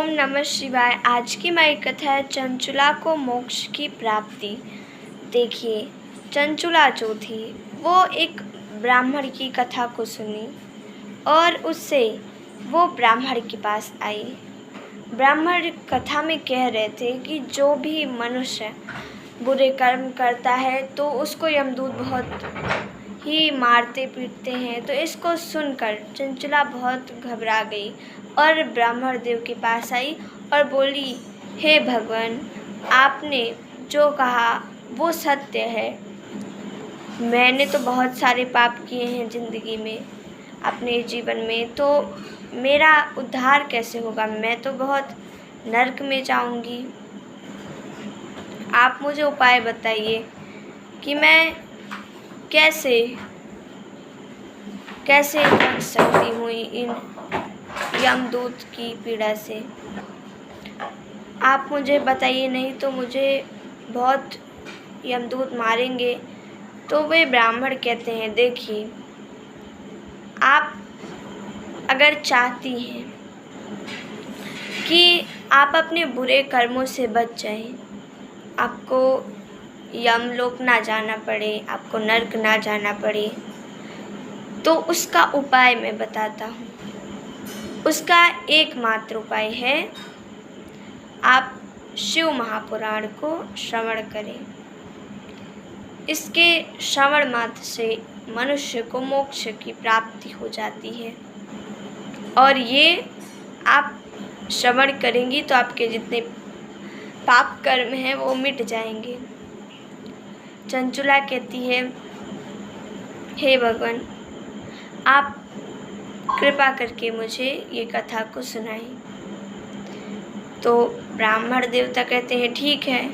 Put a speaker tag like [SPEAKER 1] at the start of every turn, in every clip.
[SPEAKER 1] ओम नमः शिवाय। आज की हमारी कथा है चंचुला को मोक्ष की प्राप्ति। देखिए, चंचुला जो थी वो एक ब्राह्मण की कथा को सुनी और उससे वो ब्राह्मण के पास आई। ब्राह्मण कथा में कह रहे थे कि जो भी मनुष्य बुरे कर्म करता है तो उसको यमदूत बहुत ही मारते पीटते हैं। तो इसको सुनकर चंचुला बहुत घबरा गई और ब्राह्मण देव के पास आई और बोली, हे भगवान, आपने जो कहा वो सत्य है। मैंने तो बहुत सारे पाप किए हैं ज़िंदगी में, अपने जीवन में, तो मेरा उद्धार कैसे होगा? मैं तो बहुत नरक में जाऊंगी। आप मुझे उपाय बताइए कि मैं कैसे बच सकती हूँ इन यमदूत की पीड़ा से। आप मुझे बताइए, नहीं तो मुझे बहुत यमदूत मारेंगे। तो वे ब्राह्मण कहते हैं, देखिए, आप अगर चाहती हैं कि आप अपने बुरे कर्मों से बच जाएं, आपको यमलोक ना जाना पड़े, आपको नरक ना जाना पड़े, तो उसका उपाय मैं बताता हूँ। उसका एकमात्र उपाय है, आप शिव महापुराण को श्रवण करें। इसके श्रवण मात्र से मनुष्य को मोक्ष की प्राप्ति हो जाती है और ये आप श्रवण करेंगी तो आपके जितने पाप कर्म हैं वो मिट जाएंगे। चंचुला कहती है, हे भगवान, आप कृपा करके मुझे ये कथा को सुनाएं। तो ब्राह्मण देवता कहते हैं, ठीक है,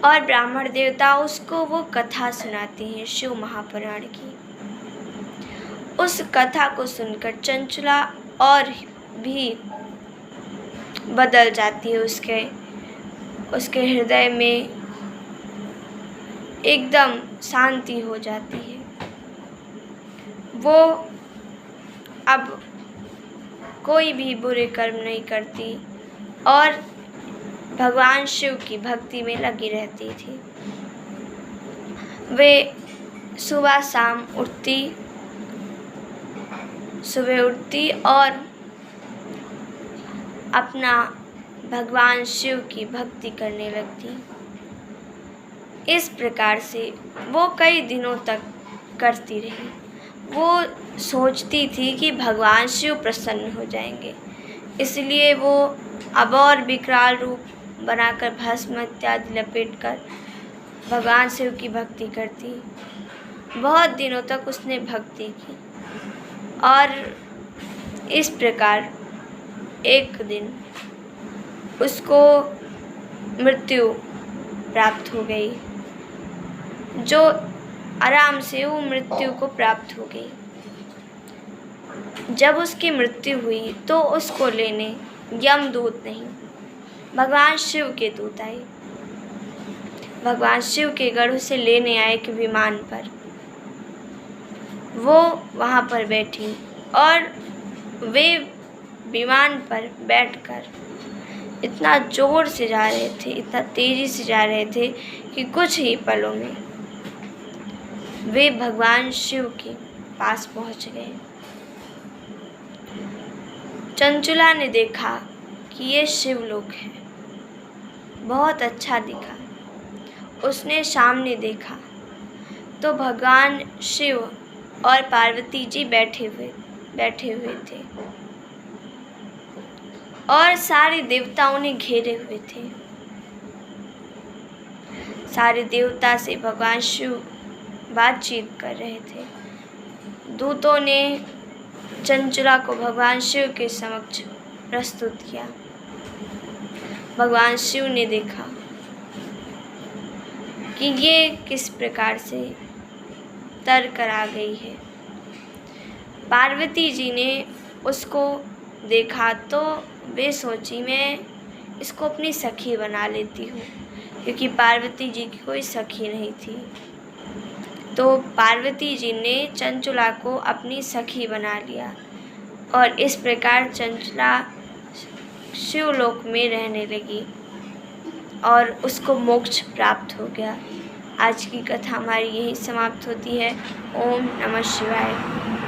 [SPEAKER 1] और ब्राह्मण देवता उसको वो कथा सुनाती हैं शिव महापुराण की। उस कथा को सुनकर चंचुला और भी बदल जाती है। उसके हृदय में एकदम शांति हो जाती है। वो अब कोई भी बुरे कर्म नहीं करती और भगवान शिव की भक्ति में लगी रहती थी। वे सुबह शाम सुबह उठती और अपना भगवान शिव की भक्ति करने लगती। इस प्रकार से वो कई दिनों तक करती रही। वो सोचती थी कि भगवान शिव प्रसन्न हो जाएंगे, इसलिए वो अब और विकराल रूप बनाकर भस्म इत्यादि लपेटकर भगवान शिव की भक्ति करती। बहुत दिनों तक उसने भक्ति की और इस प्रकार एक दिन उसको मृत्यु प्राप्त हो गई। जो आराम से वो मृत्यु को प्राप्त हो गई। जब उसकी मृत्यु हुई तो उसको लेने यमदूत नहीं, भगवान शिव के दूत आए। भगवान शिव के गढ़ उसे लेने आए एक विमान पर। वो वहाँ पर बैठी और वे विमान पर बैठकर इतना जोर से जा रहे थे, इतना तेज़ी से जा रहे थे कि कुछ ही पलों में वे भगवान शिव के पास पहुंच गए। चंचुला ने देखा कि ये शिवलोक है, बहुत अच्छा दिखा। उसने सामने देखा तो भगवान शिव और पार्वती जी बैठे हुए थे और सारे देवता उन्हें घेरे हुए थे। सारे देवता से भगवान शिव बातचीत कर रहे थे। दूतों ने चंचुला को भगवान शिव के समक्ष प्रस्तुत किया। भगवान शिव ने देखा कि ये किस प्रकार से तर कर आ गई है। पार्वती जी ने उसको देखा तो वे सोची, मैं इसको अपनी सखी बना लेती हूँ, क्योंकि पार्वती जी की कोई सखी नहीं थी। तो पार्वती जी ने चंचुला को अपनी सखी बना लिया और इस प्रकार चंचुला शिवलोक में रहने लगी और उसको मोक्ष प्राप्त हो गया। आज की कथा हमारी यही समाप्त होती है। ओम नमः शिवाय।